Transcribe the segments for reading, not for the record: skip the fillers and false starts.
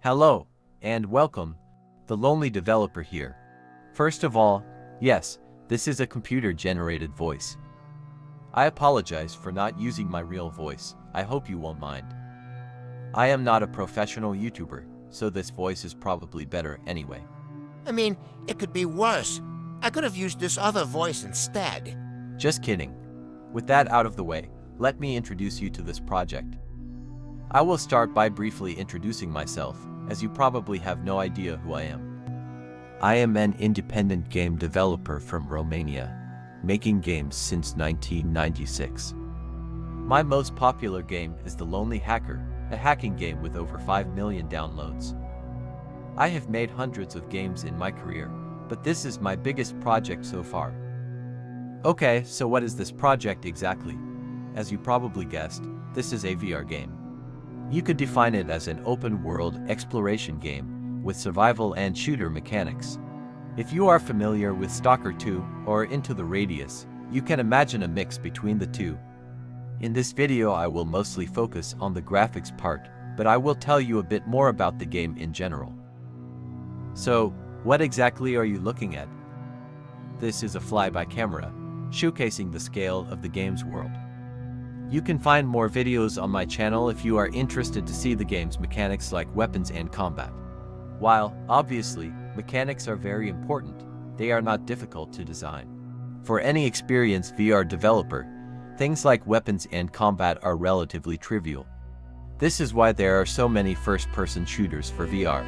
Hello, and welcome. The Lonely Developer here. First of all, yes, this is a computer-generated voice. I apologize for not using my real voice. I hope you won't mind. I am not a professional YouTuber, so this voice is probably better anyway. I mean, it could be worse. I could have used this other voice instead. Just kidding. With that out of the way, let me introduce you to this project. I will start by briefly introducing myself, as you probably have no idea who I am. I am an independent game developer from Romania, making games since 1996. My most popular game is The Lonely Hacker, a hacking game with over 5 million downloads. I have made hundreds of games in my career, but this is my biggest project so far. Okay, so what is this project exactly? As you probably guessed, this is a VR game. You could define it as an open-world exploration game with survival and shooter mechanics. If you are familiar with Stalker 2 or Into the Radius, you can imagine a mix between the two. In this video I will mostly focus on the graphics part, but I will tell you a bit more about the game in general. So, what exactly are you looking at? This is a flyby camera, showcasing the scale of the game's world. You can find more videos on my channel if you are interested to see the game's mechanics like weapons and combat. While, obviously, mechanics are very important, they are not difficult to design. For any experienced VR developer, things like weapons and combat are relatively trivial. This is why there are so many first-person shooters for VR.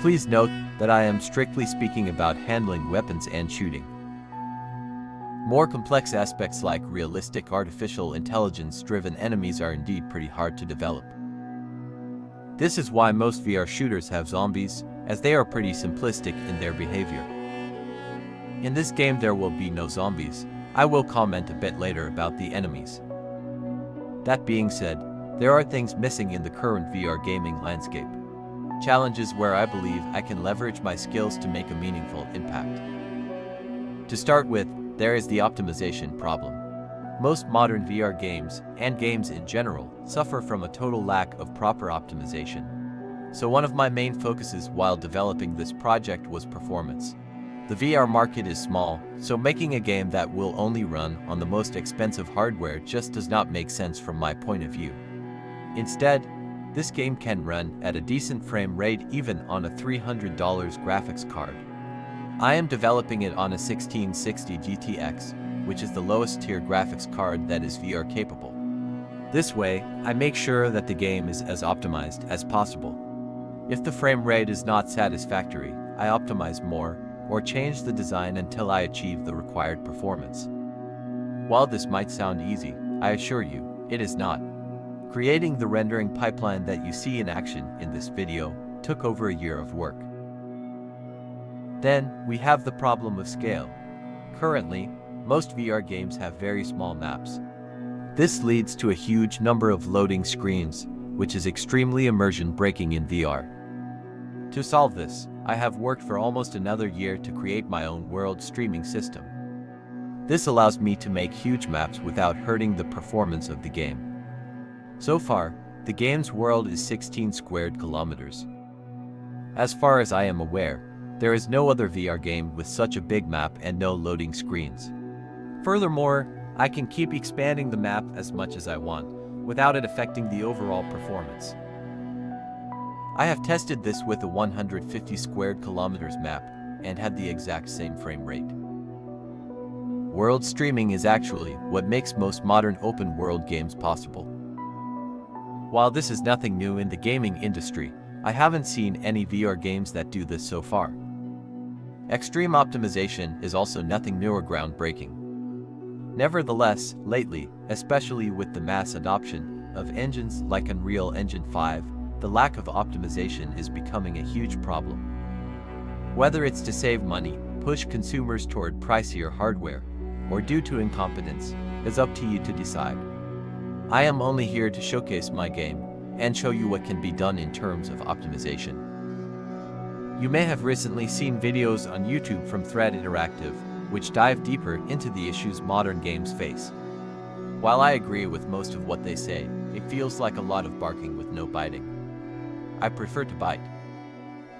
Please note that I am strictly speaking about handling weapons and shooting. More complex aspects like realistic artificial intelligence-driven enemies are indeed pretty hard to develop. This is why most VR shooters have zombies, as they are pretty simplistic in their behavior. In this game there will be no zombies. I will comment a bit later about the enemies. That being said, there are things missing in the current VR gaming landscape. Challenges where I believe I can leverage my skills to make a meaningful impact. To start with, there is the optimization problem. Most modern VR games, and games in general, suffer from a total lack of proper optimization. So one of my main focuses while developing this project was performance. The VR market is small, so making a game that will only run on the most expensive hardware just does not make sense from my point of view. Instead, this game can run at a decent frame rate even on a $300 graphics card. I am developing it on a 1660 GTX, which is the lowest tier graphics card that is VR capable. This way, I make sure that the game is as optimized as possible. If the frame rate is not satisfactory, I optimize more, or change the design until I achieve the required performance. While this might sound easy, I assure you, it is not. Creating the rendering pipeline that you see in action in this video took over a year of work. Then, we have the problem of scale. Currently, most VR games have very small maps. This leads to a huge number of loading screens, which is extremely immersion-breaking in VR. To solve this, I have worked for almost another year to create my own world streaming system. This allows me to make huge maps without hurting the performance of the game. So far, the game's world is 16 squared kilometers. As far as I am aware, there is no other VR game with such a big map and no loading screens. Furthermore, I can keep expanding the map as much as I want, without it affecting the overall performance. I have tested this with a 150 squared kilometers map, and had the exact same frame rate. World streaming is actually what makes most modern open-world games possible. While this is nothing new in the gaming industry, I haven't seen any VR games that do this so far. Extreme optimization is also nothing new or groundbreaking. Nevertheless, lately, especially with the mass adoption of engines like Unreal Engine 5, the lack of optimization is becoming a huge problem. Whether it's to save money, push consumers toward pricier hardware, or due to incompetence, is up to you to decide. I am only here to showcase my game, and show you what can be done in terms of optimization. You may have recently seen videos on YouTube from Thread Interactive, which dive deeper into the issues modern games face. While I agree with most of what they say, it feels like a lot of barking with no biting. I prefer to bite.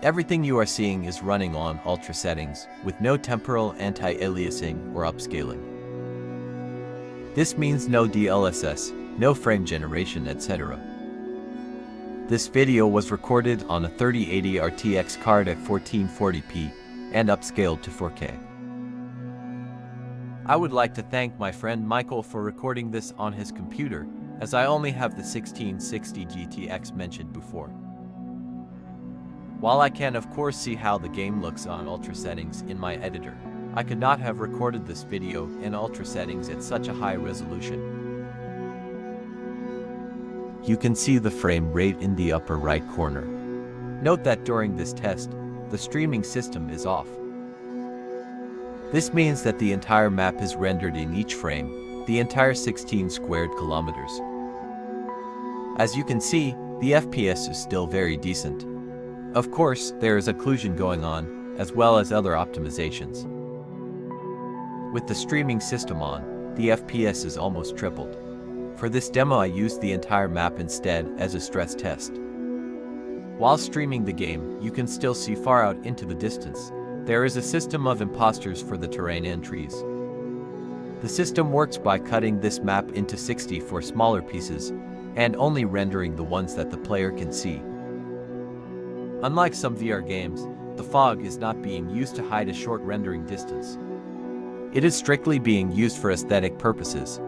Everything you are seeing is running on ultra settings, with no temporal anti-aliasing or upscaling. This means no DLSS, no frame generation, etc. This video was recorded on a 3080 RTX card at 1440p and upscaled to 4K. I would like to thank my friend Michael for recording this on his computer, as I only have the 1660 GTX mentioned before. While I can of course see how the game looks on ultra settings in my editor, I could not have recorded this video in ultra settings at such a high resolution. You can see the frame rate in the upper right corner. Note that during this test, the streaming system is off. This means that the entire map is rendered in each frame, the entire 16 squared kilometers. As you can see, the FPS is still very decent. Of course, there is occlusion going on, as well as other optimizations. With the streaming system on, the FPS is almost tripled. For this demo I used the entire map instead as a stress test. While streaming the game, you can still see far out into the distance. There is a system of imposters for the terrain and trees. The system works by cutting this map into 64 smaller pieces, and only rendering the ones that the player can see. Unlike some VR games, the fog is not being used to hide a short rendering distance. It is strictly being used for aesthetic purposes.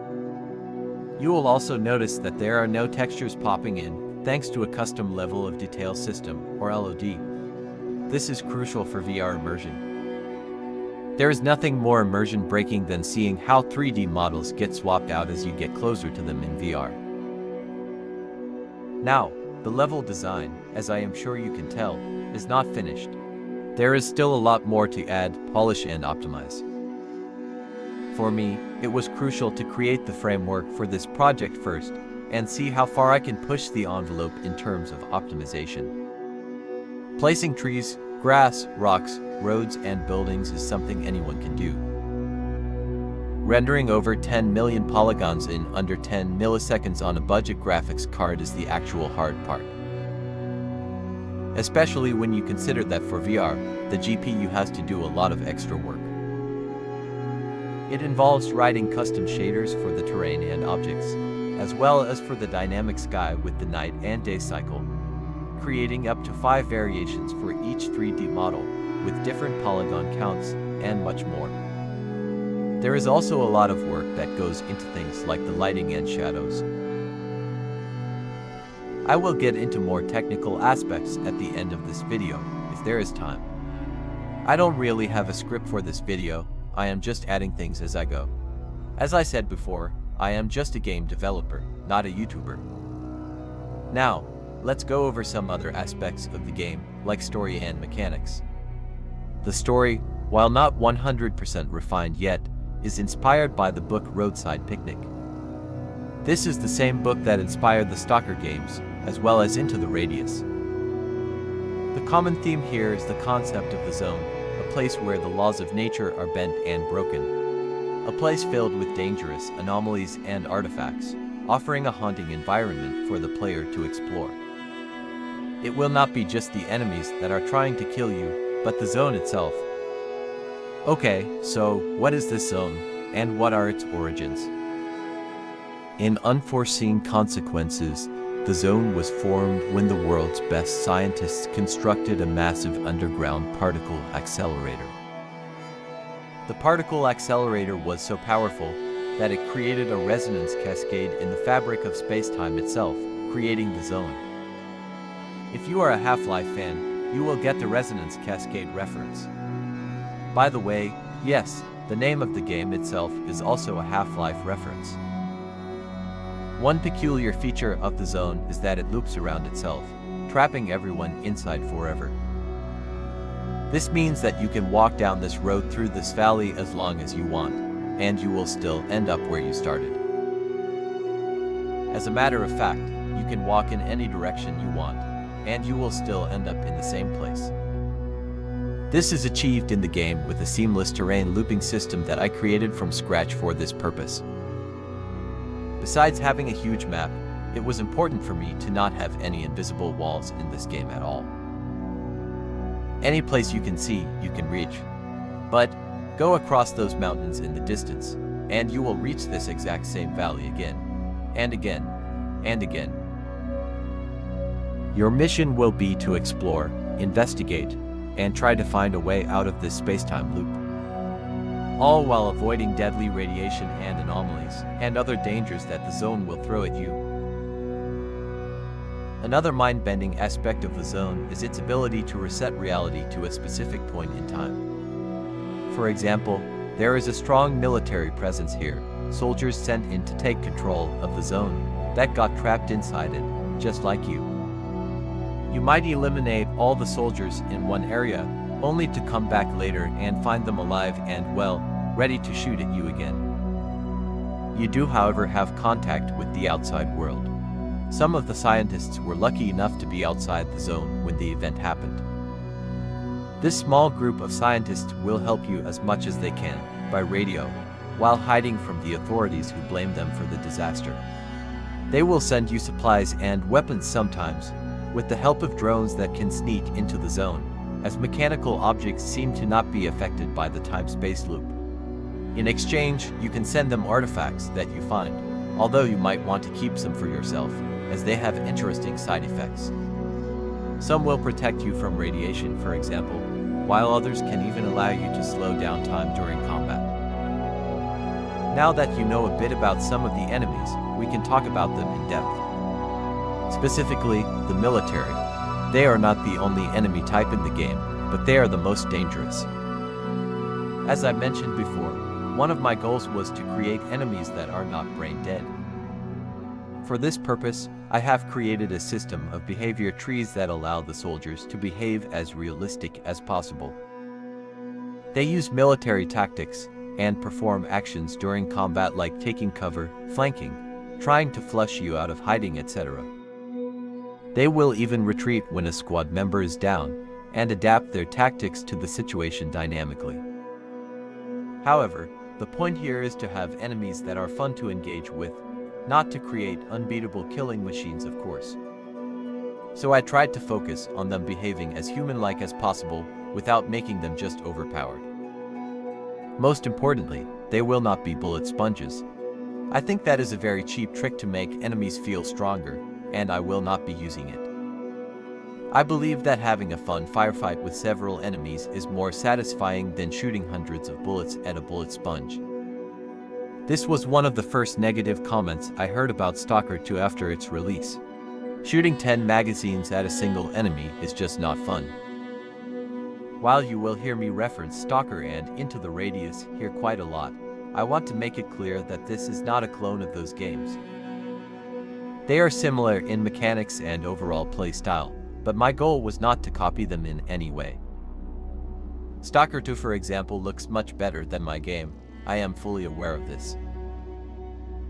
You will also notice that there are no textures popping in, thanks to a custom level of detail system, or LOD. This is crucial for VR immersion. There is nothing more immersion breaking than seeing how 3D models get swapped out as you get closer to them in VR. Now, the level design, as I am sure you can tell, is not finished. There is still a lot more to add, polish and optimize. For me, it was crucial to create the framework for this project first, and see how far I can push the envelope in terms of optimization. Placing trees, grass, rocks, roads and buildings is something anyone can do. Rendering over 10 million polygons in under 10 milliseconds on a budget graphics card is the actual hard part. Especially when you consider that for VR, the GPU has to do a lot of extra work. It involves writing custom shaders for the terrain and objects, as well as for the dynamic sky with the night and day cycle, creating up to 5 variations for each 3D model, with different polygon counts, and much more. There is also a lot of work that goes into things like the lighting and shadows. I will get into more technical aspects at the end of this video, if there is time. I don't really have a script for this video, I am just adding things as I go. As I said before, I am just a game developer, not a YouTuber. Now, let's go over some other aspects of the game, like story and mechanics. The story, while not 100% refined yet, is inspired by the book Roadside Picnic. This is the same book that inspired the Stalker games, as well as Into the Radius. The common theme here is the concept of the zone, a place where the laws of nature are bent and broken. A place filled with dangerous anomalies and artifacts, offering a haunting environment for the player to explore. It will not be just the enemies that are trying to kill you, but the zone itself. Okay, so what is this zone, and what are its origins? In Unforeseen Consequences, the zone was formed when the world's best scientists constructed a massive underground particle accelerator. The particle accelerator was so powerful that it created a resonance cascade in the fabric of space-time itself, creating the zone. If you are a Half-Life fan, you will get the resonance cascade reference. By the way, yes, the name of the game itself is also a Half-Life reference. One peculiar feature of the zone is that it loops around itself, trapping everyone inside forever. This means that you can walk down this road through this valley as long as you want, and you will still end up where you started. As a matter of fact, you can walk in any direction you want, and you will still end up in the same place. This is achieved in the game with a seamless terrain looping system that I created from scratch for this purpose. Besides having a huge map, it was important for me to not have any invisible walls in this game at all. Any place you can see, you can reach. But go across those mountains in the distance, and you will reach this exact same valley again, and again, and again. Your mission will be to explore, investigate, and try to find a way out of this space-time loop. All while avoiding deadly radiation and anomalies, and other dangers that the zone will throw at you. Another mind-bending aspect of the zone is its ability to reset reality to a specific point in time. For example, there is a strong military presence here, soldiers sent in to take control of the zone that got trapped inside it, just like you. You might eliminate all the soldiers in one area, only to come back later and find them alive and, well, ready to shoot at you again. You do, however, have contact with the outside world. Some of the scientists were lucky enough to be outside the zone when the event happened. This small group of scientists will help you as much as they can, by radio, while hiding from the authorities who blame them for the disaster. They will send you supplies and weapons sometimes, with the help of drones that can sneak into the zone, as mechanical objects seem to not be affected by the time-space loop. In exchange, you can send them artifacts that you find, although you might want to keep some for yourself, as they have interesting side effects. Some will protect you from radiation, for example, while others can even allow you to slow down time during combat. Now that you know a bit about some of the enemies, we can talk about them in depth. Specifically, the military. They are not the only enemy type in the game, but they are the most dangerous. As I mentioned before, one of my goals was to create enemies that are not brain dead. For this purpose, I have created a system of behavior trees that allow the soldiers to behave as realistic as possible. They use military tactics and perform actions during combat like taking cover, flanking, trying to flush you out of hiding, etc. They will even retreat when a squad member is down and adapt their tactics to the situation dynamically. However, the point here is to have enemies that are fun to engage with, not to create unbeatable killing machines, of course. So I tried to focus on them behaving as human-like as possible without making them just overpowered. Most importantly, they will not be bullet sponges. I think that is a very cheap trick to make enemies feel stronger, and I will not be using it. I believe that having a fun firefight with several enemies is more satisfying than shooting hundreds of bullets at a bullet sponge. This was one of the first negative comments I heard about Stalker 2 after its release. Shooting 10 magazines at a single enemy is just not fun. While you will hear me reference Stalker and Into the Radius here quite a lot, I want to make it clear that this is not a clone of those games. They are similar in mechanics and overall play style, but my goal was not to copy them in any way. Stalker 2, for example, looks much better than my game. I am fully aware of this.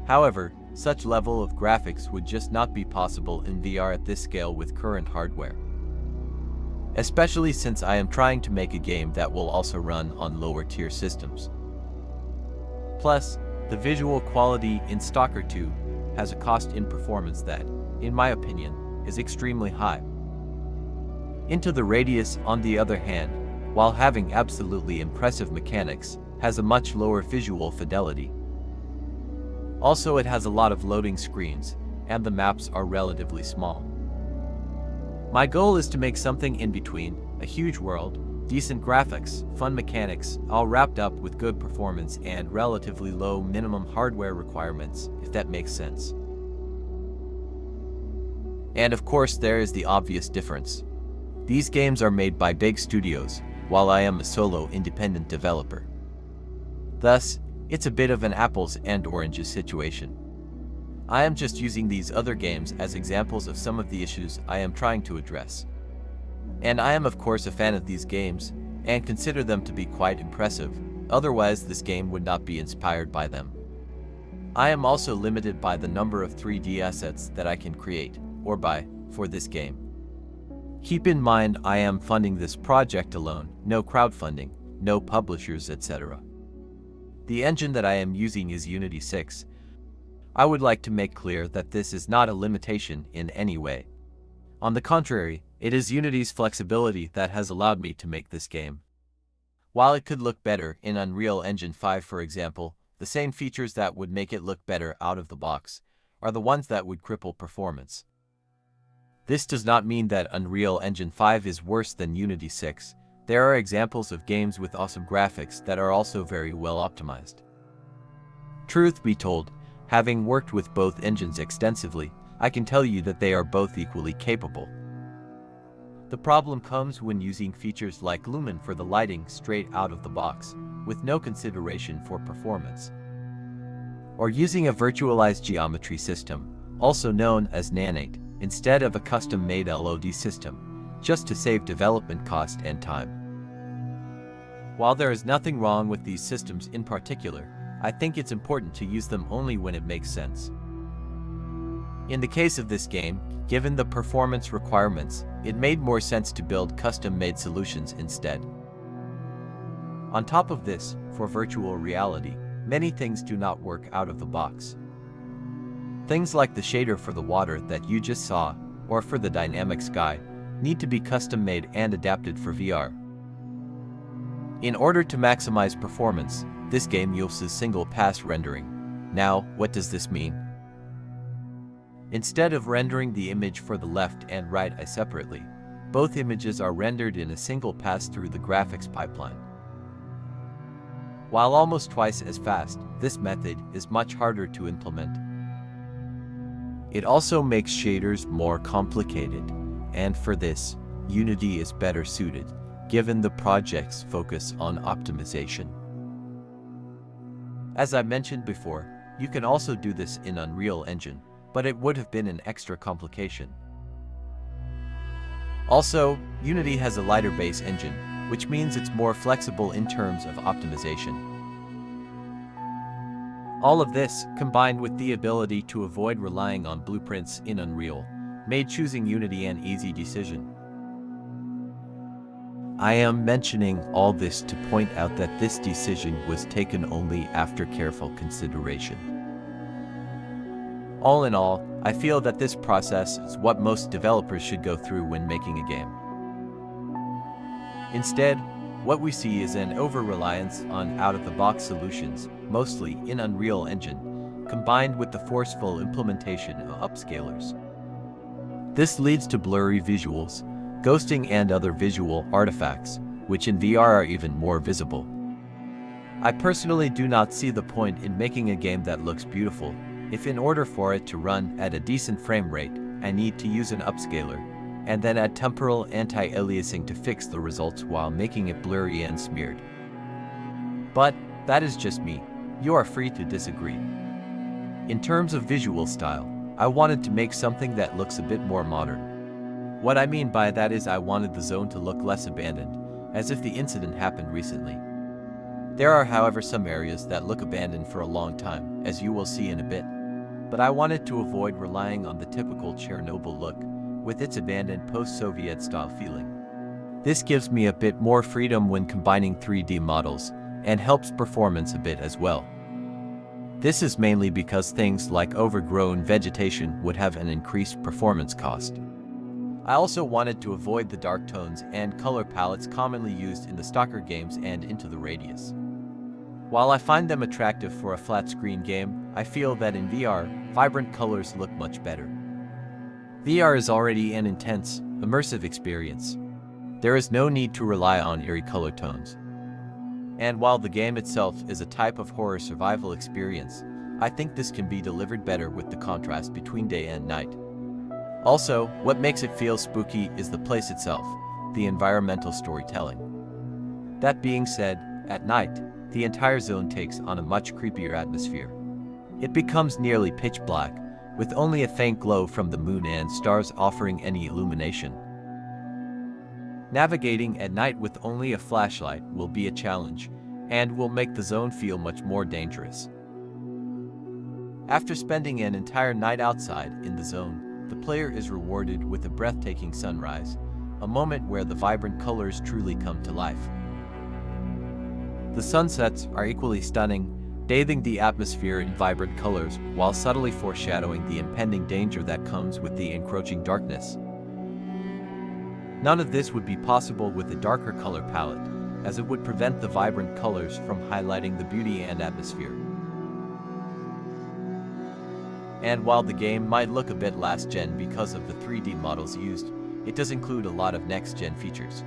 However, such level of graphics would just not be possible in VR at this scale with current hardware. Especially since I am trying to make a game that will also run on lower tier systems. Plus, the visual quality in Stalker 2 has a cost in performance that, in my opinion, is extremely high. Into the Radius, on the other hand, while having absolutely impressive mechanics, has a much lower visual fidelity. Also, it has a lot of loading screens, and the maps are relatively small. My goal is to make something in between, a huge world, decent graphics, fun mechanics, all wrapped up with good performance and relatively low minimum hardware requirements, if that makes sense. And of course, there is the obvious difference. These games are made by big studios, while I am a solo independent developer. Thus, it's a bit of an apples and oranges situation. I am just using these other games as examples of some of the issues I am trying to address. And I am of course a fan of these games, and consider them to be quite impressive, otherwise this game would not be inspired by them. I am also limited by the number of 3D assets that I can create, or buy, for this game. Keep in mind I am funding this project alone, no crowdfunding, no publishers, etc. The engine that I am using is Unity 6, I would like to make clear that this is not a limitation in any way. On the contrary, it is Unity's flexibility that has allowed me to make this game. While it could look better in Unreal Engine 5, for example, the same features that would make it look better out of the box are the ones that would cripple performance. This does not mean that Unreal Engine 5 is worse than Unity 6. There are examples of games with awesome graphics that are also very well optimized. Truth be told, having worked with both engines extensively, I can tell you that they are both equally capable. The problem comes when using features like Lumen for the lighting straight out of the box, with no consideration for performance. Or using a virtualized geometry system, also known as Nanate, instead of a custom-made LOD system, just to save development cost and time. While there is nothing wrong with these systems in particular, I think it's important to use them only when it makes sense. In the case of this game, given the performance requirements, it made more sense to build custom-made solutions instead. On top of this, for virtual reality, many things do not work out of the box. Things like the shader for the water that you just saw, or for the dynamic sky, need to be custom-made and adapted for VR. In order to maximize performance, this game uses single-pass rendering. Now, what does this mean? Instead of rendering the image for the left and right eye separately, both images are rendered in a single pass through the graphics pipeline. While almost twice as fast, this method is much harder to implement. It also makes shaders more complicated, and for this, Unity is better suited, given the project's focus on optimization. As I mentioned before, you can also do this in Unreal Engine, but it would have been an extra complication. Also, Unity has a lighter base engine, which means it's more flexible in terms of optimization. All of this, combined with the ability to avoid relying on blueprints in Unreal, made choosing Unity an easy decision. I am mentioning all this to point out that this decision was taken only after careful consideration. All in all, I feel that this process is what most developers should go through when making a game. Instead, what we see is an over-reliance on out-of-the-box solutions, mostly in Unreal Engine, combined with the forceful implementation of upscalers. This leads to blurry visuals, ghosting and other visual artifacts, which in VR are even more visible. I personally do not see the point in making a game that looks beautiful, if in order for it to run at a decent frame rate, I need to use an upscaler, and then add temporal anti-aliasing to fix the results while making it blurry and smeared. But that is just me. You are free to disagree. In terms of visual style, I wanted to make something that looks a bit more modern. What I mean by that is I wanted the zone to look less abandoned, as if the incident happened recently. There are, however, some areas that look abandoned for a long time, as you will see in a bit. But I wanted to avoid relying on the typical Chernobyl look, with its abandoned post-Soviet style feeling. This gives me a bit more freedom when combining 3D models, and helps performance a bit as well. This is mainly because things like overgrown vegetation would have an increased performance cost. I also wanted to avoid the dark tones and color palettes commonly used in the Stalker games and Into the Radius. While I find them attractive for a flat-screen game, I feel that in VR, vibrant colors look much better. VR is already an intense, immersive experience. There is no need to rely on eerie color tones. And while the game itself is a type of horror survival experience, I think this can be delivered better with the contrast between day and night. Also, what makes it feel spooky is the place itself, the environmental storytelling. That being said, at night, the entire zone takes on a much creepier atmosphere. It becomes nearly pitch black, with only a faint glow from the moon and stars offering any illumination. Navigating at night with only a flashlight will be a challenge, and will make the zone feel much more dangerous. After spending an entire night outside in the zone, the player is rewarded with a breathtaking sunrise, a moment where the vibrant colors truly come to life. The sunsets are equally stunning, bathing the atmosphere in vibrant colors while subtly foreshadowing the impending danger that comes with the encroaching darkness. None of this would be possible with a darker color palette, as it would prevent the vibrant colors from highlighting the beauty and atmosphere. And while the game might look a bit last-gen because of the 3D models used, it does include a lot of next-gen features.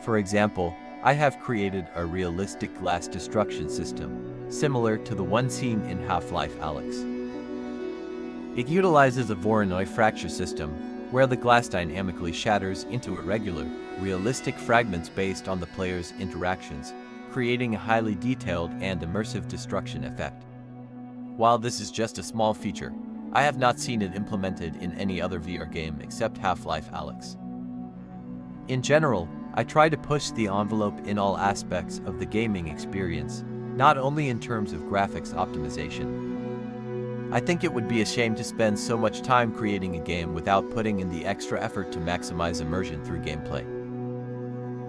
For example, I have created a realistic glass destruction system, similar to the one seen in Half-Life Alyx. It utilizes a Voronoi fracture system, where the glass dynamically shatters into irregular, realistic fragments based on the player's interactions, creating a highly detailed and immersive destruction effect. While this is just a small feature, I have not seen it implemented in any other VR game except Half-Life Alyx. In general, I try to push the envelope in all aspects of the gaming experience, not only in terms of graphics optimization. I think it would be a shame to spend so much time creating a game without putting in the extra effort to maximize immersion through gameplay.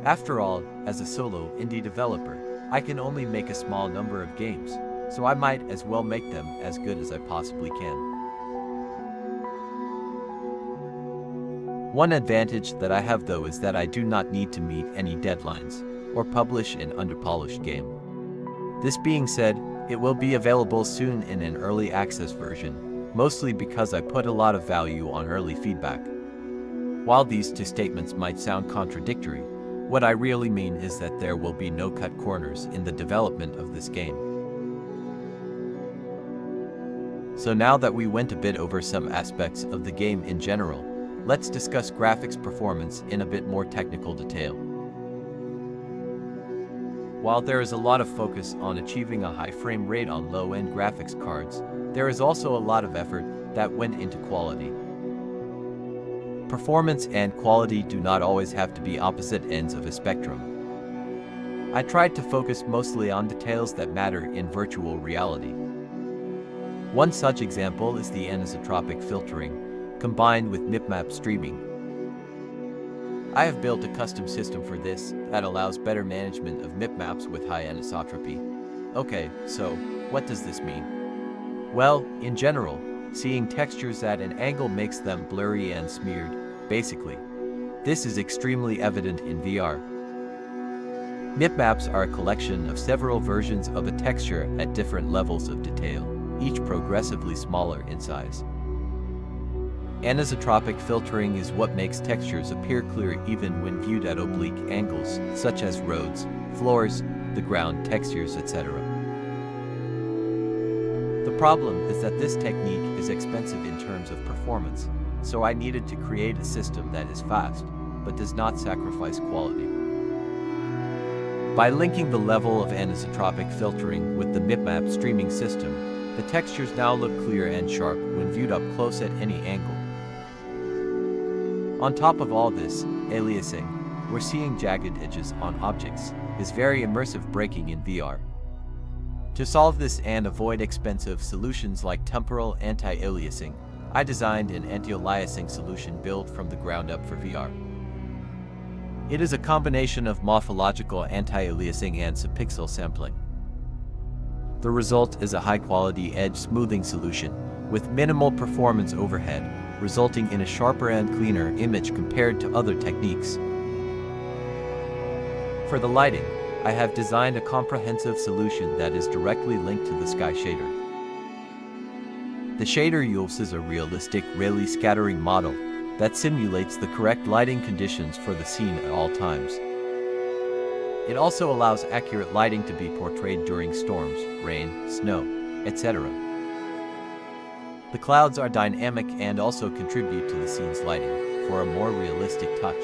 After all, as a solo indie developer, I can only make a small number of games, so I might as well make them as good as I possibly can. One advantage that I have though is that I do not need to meet any deadlines or publish an underpolished game. This being said, it will be available soon in an early access version, mostly because I put a lot of value on early feedback. While these two statements might sound contradictory, what I really mean is that there will be no cut corners in the development of this game. So now that we went a bit over some aspects of the game in general, let's discuss graphics performance in a bit more technical detail. While there is a lot of focus on achieving a high frame rate on low-end graphics cards, there is also a lot of effort that went into quality. Performance and quality do not always have to be opposite ends of a spectrum. I tried to focus mostly on details that matter in virtual reality. One such example is the anisotropic filtering, combined with mipmap streaming. I have built a custom system for this that allows better management of mipmaps with high anisotropy. Okay, so what does this mean? Well, in general, seeing textures at an angle makes them blurry and smeared, basically. This is extremely evident in VR. Mipmaps are a collection of several versions of a texture at different levels of detail, each progressively smaller in size. Anisotropic filtering is what makes textures appear clear even when viewed at oblique angles, such as roads, floors, the ground textures, etc. The problem is that this technique is expensive in terms of performance, so I needed to create a system that is fast, but does not sacrifice quality. By linking the level of anisotropic filtering with the mipmap streaming system, the textures now look clear and sharp when viewed up close at any angle. On top of all this, aliasing, we're seeing jagged edges on objects, is very immersive breaking in VR. To solve this and avoid expensive solutions like temporal anti-aliasing, I designed an anti-aliasing solution built from the ground up for VR. It is a combination of morphological anti-aliasing and subpixel sampling. The result is a high-quality edge smoothing solution with minimal performance overhead, resulting in a sharper and cleaner image compared to other techniques. For the lighting, I have designed a comprehensive solution that is directly linked to the sky shader. The shader uses a realistic Rayleigh scattering model that simulates the correct lighting conditions for the scene at all times. It also allows accurate lighting to be portrayed during storms, rain, snow, etc. The clouds are dynamic and also contribute to the scene's lighting for a more realistic touch.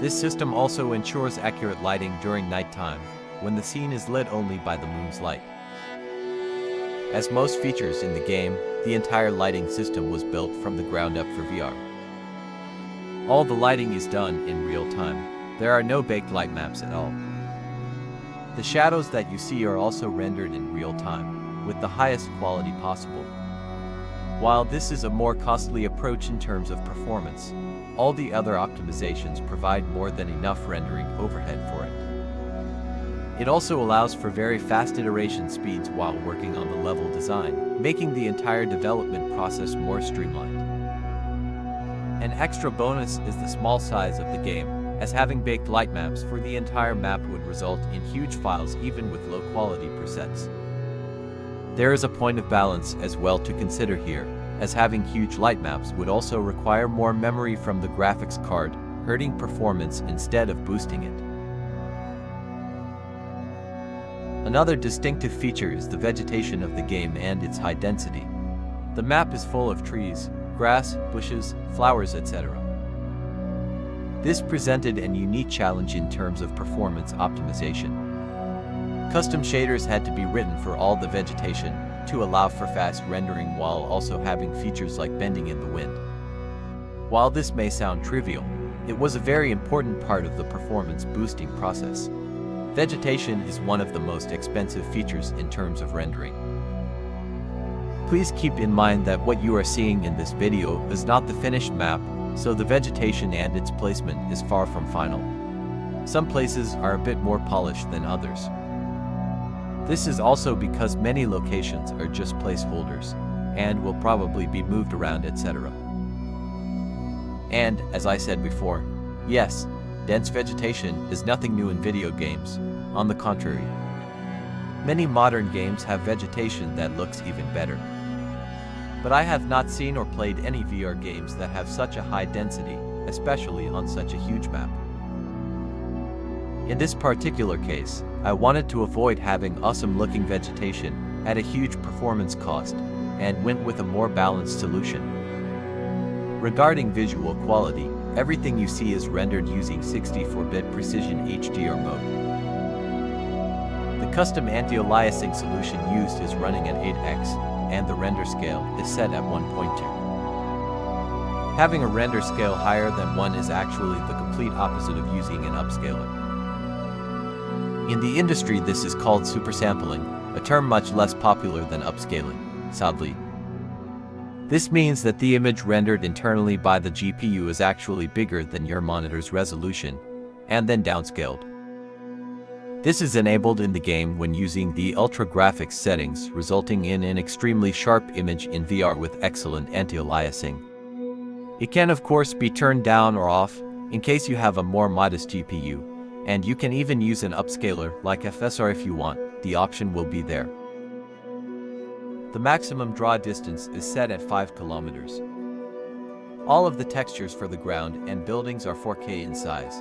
This system also ensures accurate lighting during nighttime, when the scene is lit only by the moon's light. As most features in the game, the entire lighting system was built from the ground up for VR. All the lighting is done in real time. There are no baked light maps at all. The shadows that you see are also rendered in real time, with the highest quality possible. While this is a more costly approach in terms of performance, all the other optimizations provide more than enough rendering overhead for it. It also allows for very fast iteration speeds while working on the level design, making the entire development process more streamlined. An extra bonus is the small size of the game, as having baked light maps for the entire map would result in huge files even with low quality presets. There is a point of balance as well to consider here, as having huge light maps would also require more memory from the graphics card, hurting performance instead of boosting it. Another distinctive feature is the vegetation of the game and its high density. The map is full of trees, grass, bushes, flowers, etc. This presented an unique challenge in terms of performance optimization. Custom shaders had to be written for all the vegetation to allow for fast rendering while also having features like bending in the wind. While this may sound trivial, it was a very important part of the performance boosting process. Vegetation is one of the most expensive features in terms of rendering. Please keep in mind that what you are seeing in this video is not the finished map, so the vegetation and its placement is far from final. Some places are a bit more polished than others. This is also because many locations are just placeholders, and will probably be moved around, etc. And, as I said before, yes, dense vegetation is nothing new in video games. On the contrary, many modern games have vegetation that looks even better. But I have not seen or played any VR games that have such a high density, especially on such a huge map. In this particular case, I wanted to avoid having awesome-looking vegetation at a huge performance cost, and went with a more balanced solution. Regarding visual quality, everything you see is rendered using 64-bit precision HDR mode. The custom anti-aliasing solution used is running at 8x, and the render scale is set at 1.2. Having a render scale higher than 1 is actually the complete opposite of using an upscaler. In the industry, this is called supersampling, a term much less popular than upscaling, sadly. This means that the image rendered internally by the GPU is actually bigger than your monitor's resolution, and then downscaled. This is enabled in the game when using the ultra graphics settings, resulting in an extremely sharp image in VR with excellent anti-aliasing. It can of course be turned down or off in case you have a more modest GPU, and you can even use an upscaler like FSR if you want. The option will be there. The maximum draw distance is set at 5 kilometers. All of the textures for the ground and buildings are 4K in size.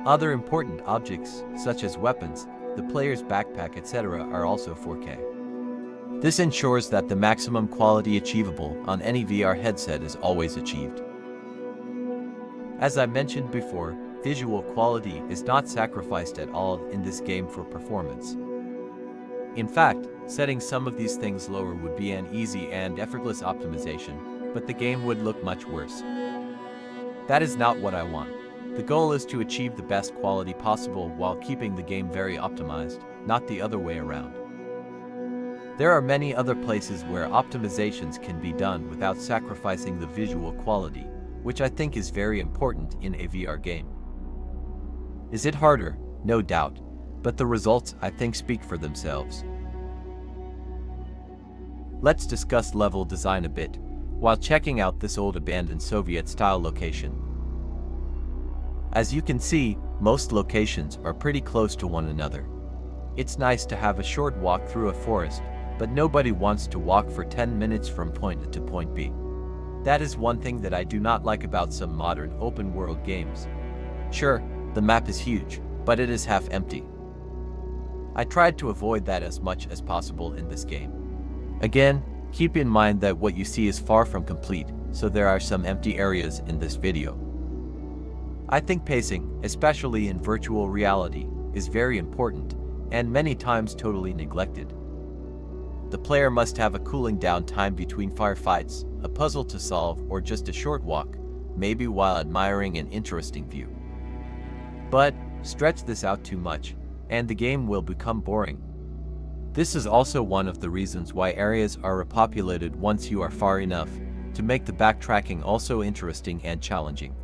Other important objects, such as weapons, the player's backpack, etc., are also 4K. This ensures that the maximum quality achievable on any VR headset is always achieved. As I mentioned before, visual quality is not sacrificed at all in this game for performance. In fact, setting some of these things lower would be an easy and effortless optimization, but the game would look much worse. That is not what I want. The goal is to achieve the best quality possible while keeping the game very optimized, not the other way around. There are many other places where optimizations can be done without sacrificing the visual quality, which I think is very important in a VR game. Is it harder? No doubt, but the results I think speak for themselves. Let's discuss level design a bit, while checking out this old abandoned Soviet-style location. As you can see, most locations are pretty close to one another. It's nice to have a short walk through a forest, but nobody wants to walk for 10 minutes from point A to point B. That is one thing that I do not like about some modern open-world games. Sure, the map is huge, but it is half empty. I tried to avoid that as much as possible in this game. Again, keep in mind that what you see is far from complete, so there are some empty areas in this video. I think pacing, especially in virtual reality, is very important, and many times totally neglected. The player must have a cooling down time between firefights, a puzzle to solve, or just a short walk, maybe while admiring an interesting view. But stretch this out too much, and the game will become boring. This is also one of the reasons why areas are repopulated once you are far enough, to make the backtracking also interesting and challenging.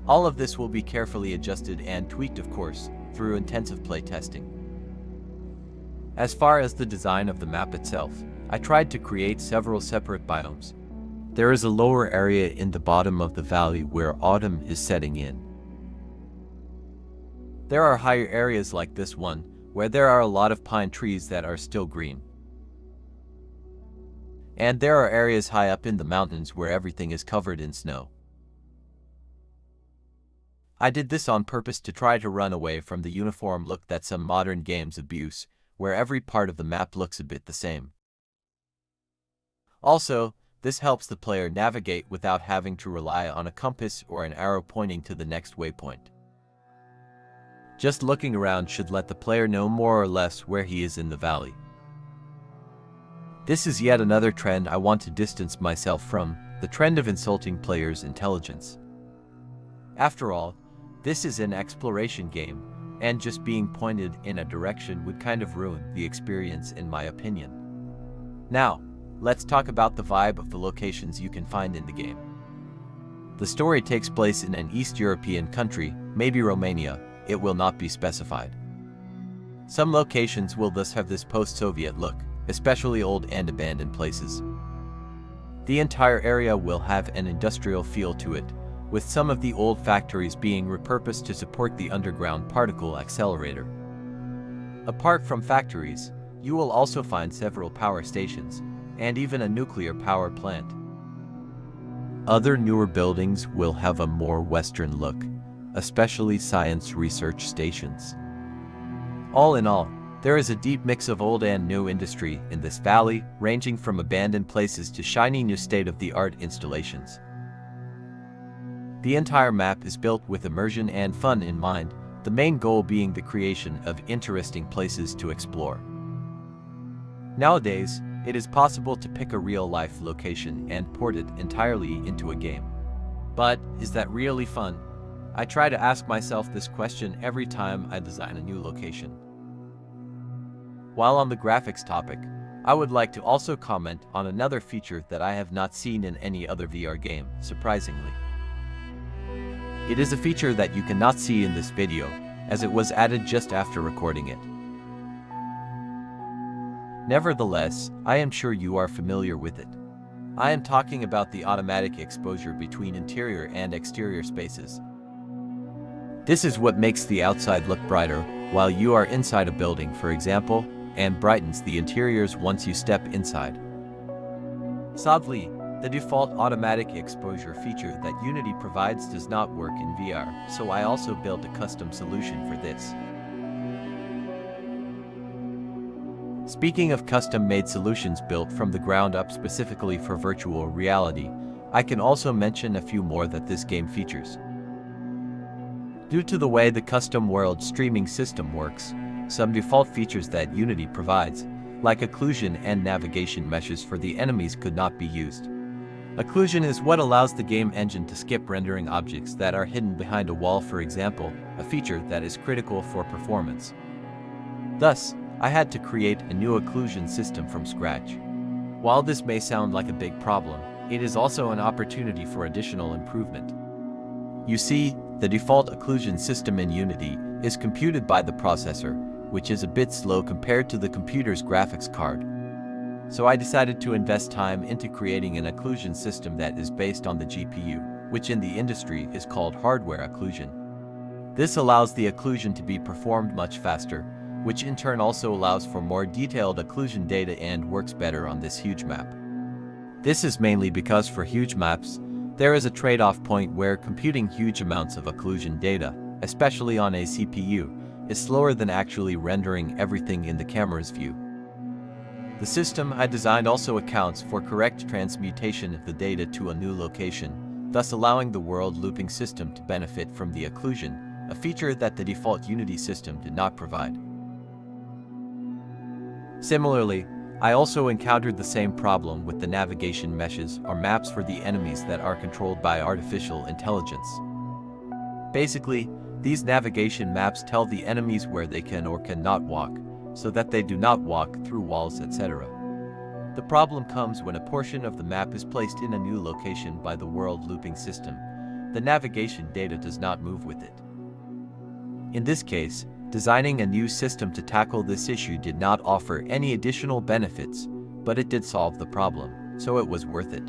All of this will be carefully adjusted and tweaked, of course, through intensive playtesting. As far as the design of the map itself, I tried to create several separate biomes. There is a lower area in the bottom of the valley where autumn is setting in. There are higher areas like this one, where there are a lot of pine trees that are still green. And there are areas high up in the mountains where everything is covered in snow. I did this on purpose to try to run away from the uniform look that some modern games abuse, where every part of the map looks a bit the same. Also, this helps the player navigate without having to rely on a compass or an arrow pointing to the next waypoint. Just looking around should let the player know more or less where he is in the valley. This is yet another trend I want to distance myself from, the trend of insulting players' intelligence. After all, this is an exploration game, and just being pointed in a direction would kind of ruin the experience in my opinion. Now, let's talk about the vibe of the locations you can find in the game. The story takes place in an East European country, maybe Romania. It will not be specified. Some locations will thus have this post-Soviet look, especially old and abandoned places. The entire area will have an industrial feel to it, with some of the old factories being repurposed to support the underground particle accelerator. Apart from factories, you will also find several power stations, and even a nuclear power plant. Other newer buildings will have a more Western look, especially science research stations. All in all, there is a deep mix of old and new industry in this valley, ranging from abandoned places to shiny new state-of-the-art installations. The entire map is built with immersion and fun in mind, the main goal being the creation of interesting places to explore. Nowadays, it is possible to pick a real-life location and port it entirely into a game. But is that really fun? I try to ask myself this question every time I design a new location. While on the graphics topic, I would like to also comment on another feature that I have not seen in any other VR game, surprisingly. It is a feature that you cannot see in this video, as it was added just after recording it. Nevertheless, I am sure you are familiar with it. I am talking about the automatic exposure between interior and exterior spaces. This is what makes the outside look brighter while you are inside a building, for example, and brightens the interiors once you step inside. Sadly, the default automatic exposure feature that Unity provides does not work in VR, so I also built a custom solution for this. Speaking of custom-made solutions built from the ground up specifically for virtual reality, I can also mention a few more that this game features. Due to the way the custom world streaming system works, some default features that Unity provides, like occlusion and navigation meshes for the enemies, could not be used. Occlusion is what allows the game engine to skip rendering objects that are hidden behind a wall, for example, a feature that is critical for performance. Thus, I had to create a new occlusion system from scratch. While this may sound like a big problem, it is also an opportunity for additional improvement. You see, the default occlusion system in Unity is computed by the processor, which is a bit slow compared to the computer's graphics card. So I decided to invest time into creating an occlusion system that is based on the GPU, which in the industry is called hardware occlusion. This allows the occlusion to be performed much faster, which in turn also allows for more detailed occlusion data and works better on this huge map. This is mainly because for huge maps, there is a trade-off point where computing huge amounts of occlusion data, especially on a CPU, is slower than actually rendering everything in the camera's view. The system I designed also accounts for correct transmutation of the data to a new location, thus allowing the world looping system to benefit from the occlusion, a feature that the default Unity system did not provide. Similarly, I also encountered the same problem with the navigation meshes or maps for the enemies that are controlled by artificial intelligence. Basically, these navigation maps tell the enemies where they can or cannot walk, so that they do not walk through walls, etc. The problem comes when a portion of the map is placed in a new location by the world looping system. The navigation data does not move with it. In this case, Designing a new system to tackle this issue did not offer any additional benefits, but it did solve the problem, so it was worth it.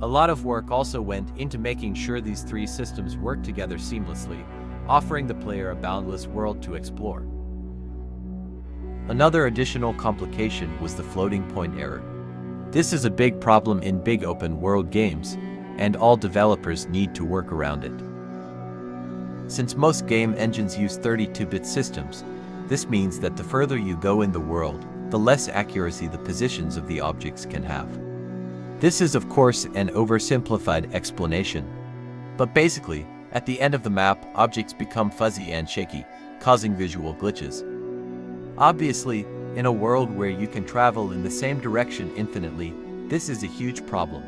A lot of work also went into making sure these three systems work together seamlessly, offering the player a boundless world to explore. Another additional complication was the floating point error. This is a big problem in big open world games, and all developers need to work around it. Since most game engines use 32-bit systems, this means that the further you go in the world, the less accuracy the positions of the objects can have. This is of course an oversimplified explanation, but basically, at the end of the map, objects become fuzzy and shaky, causing visual glitches. Obviously, in a world where you can travel in the same direction infinitely, this is a huge problem.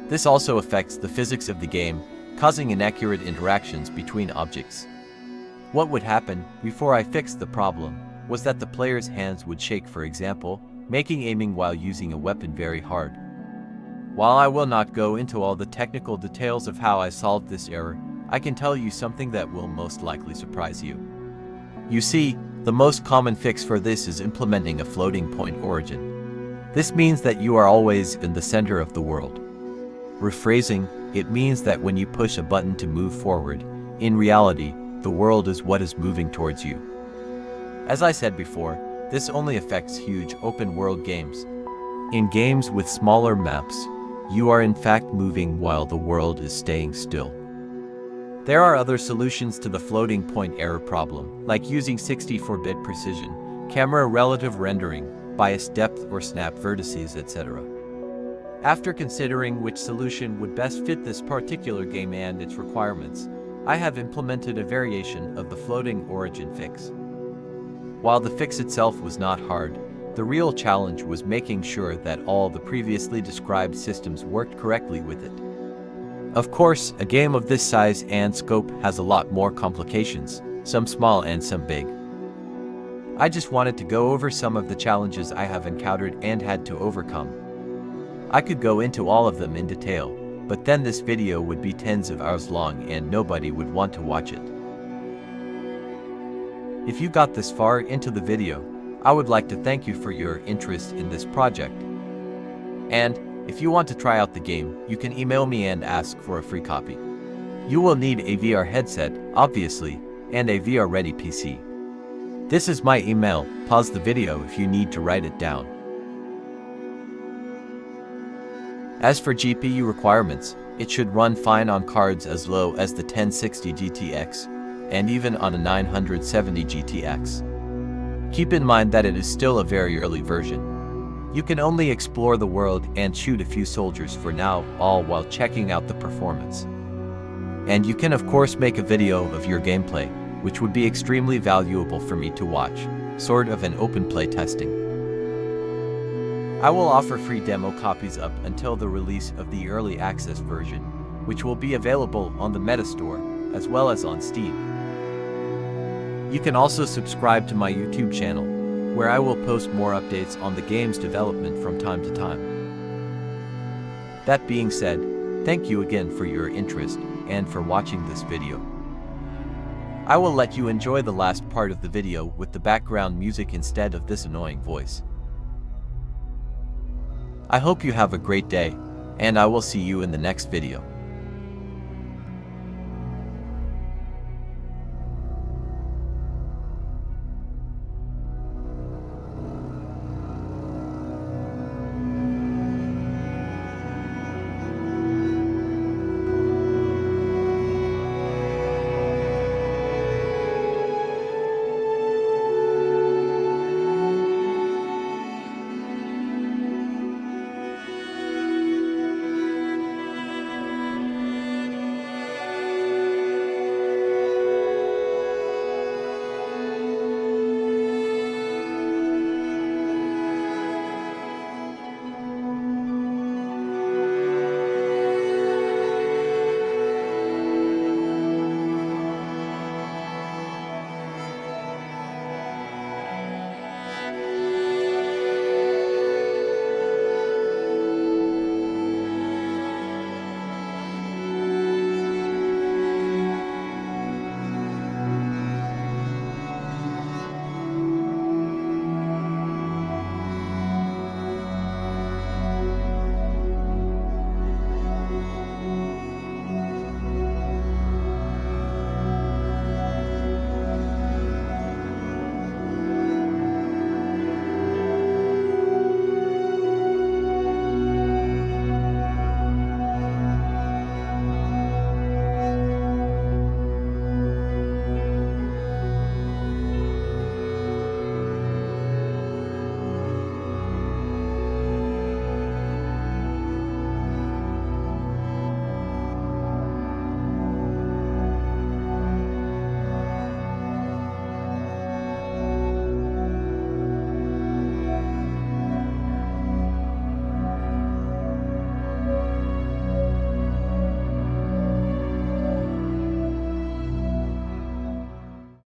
This also affects the physics of the game, causing inaccurate interactions between objects. What would happen before I fixed the problem was that the player's hands would shake, for example, making aiming while using a weapon very hard. While I will not go into all the technical details of how I solved this error, I can tell you something that will most likely surprise you. You see, the most common fix for this is implementing a floating point origin. This means that you are always in the center of the world. Rephrasing, it means that when you push a button to move forward, in reality, the world is what is moving towards you. As I said before, this only affects huge open-world games. In games with smaller maps, you are in fact moving while the world is staying still. There are other solutions to the floating point error problem, like using 64-bit precision, camera relative rendering, bias depth or snap vertices, etc. After considering which solution would best fit this particular game and its requirements, I have implemented a variation of the floating origin fix. While the fix itself was not hard, the real challenge was making sure that all the previously described systems worked correctly with it. Of course, a game of this size and scope has a lot more complications, some small and some big. I just wanted to go over some of the challenges I have encountered and had to overcome. I could go into all of them in detail, but then this video would be tens of hours long and nobody would want to watch it. If you got this far into the video, I would like to thank you for your interest in this project. And if you want to try out the game, you can email me and ask for a free copy. You will need a VR headset, obviously, and a VR-ready PC. This is my email. Pause the video if you need to write it down. As for GPU requirements, it should run fine on cards as low as the 1060 GTX, and even on a 970 GTX. Keep in mind that it is still a very early version. You can only explore the world and shoot a few soldiers for now, all while checking out the performance. And you can of course make a video of your gameplay, which would be extremely valuable for me to watch, sort of an open play testing. I will offer free demo copies up until the release of the early access version, which will be available on the Meta Store, as well as on Steam. You can also subscribe to my YouTube channel, where I will post more updates on the game's development from time to time. That being said, thank you again for your interest and for watching this video. I will let you enjoy the last part of the video with the background music instead of this annoying voice. I hope you have a great day, and I will see you in the next video.